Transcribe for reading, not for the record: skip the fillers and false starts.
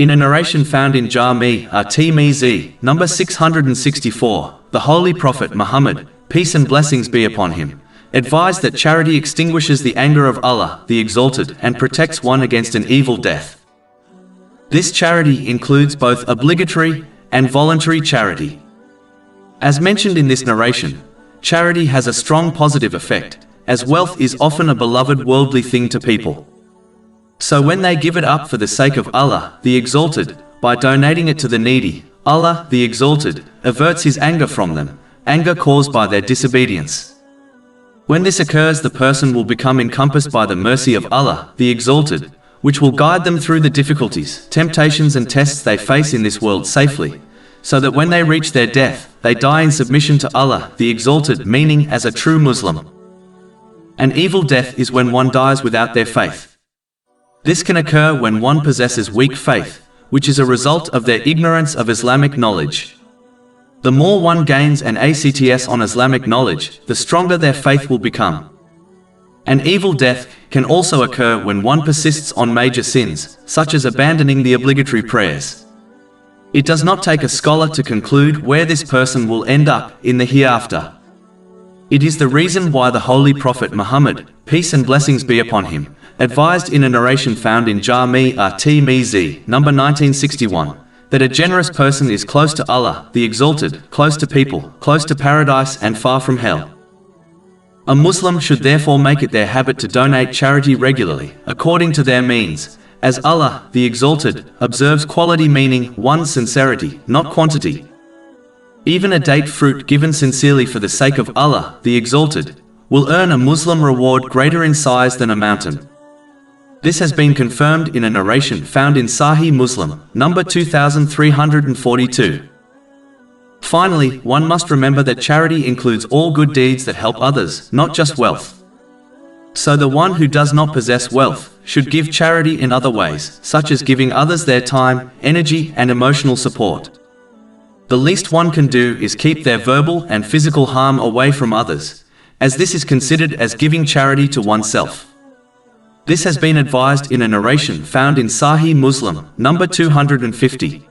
In a narration found in Jami' at-Tirmidhi, number 664, the Holy Prophet Muhammad, peace and blessings be upon him, advised that charity extinguishes the anger of Allah, the Exalted, and protects one against an evil death. This charity includes both obligatory and voluntary charity. As mentioned in this narration, charity has a strong positive effect, as wealth is often a beloved worldly thing to people. So when they give it up for the sake of Allah, the Exalted, by donating it to the needy, Allah, the Exalted, averts his anger from them, anger caused by their disobedience. When this occurs, the person will become encompassed by the mercy of Allah, the Exalted, which will guide them through the difficulties, temptations and tests they face in this world safely, so that when they reach their death, they die in submission to Allah, the Exalted, meaning as a true Muslim. An evil death is when one dies without their faith. This can occur when one possesses weak faith, which is a result of their ignorance of Islamic knowledge. The more one gains an acts on Islamic knowledge, the stronger their faith will become. An evil death can also occur when one persists on major sins, such as abandoning the obligatory prayers. It does not take a scholar to conclude where this person will end up in the hereafter. It is the reason why the Holy Prophet Muhammad, peace and blessings be upon him, advised in a narration found in Jami' at-Tirmidhi, number 1961, that a generous person is close to Allah, the Exalted, close to people, close to paradise and far from hell. A Muslim should therefore make it their habit to donate charity regularly, according to their means, as Allah, the Exalted, observes quality, meaning one's sincerity, not quantity. Even a date fruit given sincerely for the sake of Allah, the Exalted, will earn a Muslim reward greater in size than a mountain. This has been confirmed in a narration found in Sahih Muslim, number 2342. Finally, one must remember that charity includes all good deeds that help others, not just wealth. So the one who does not possess wealth should give charity in other ways, such as giving others their time, energy, and emotional support. The least one can do is keep their verbal and physical harm away from others, as this is considered as giving charity to oneself. This has been advised in a narration found in Sahih Muslim, number 250.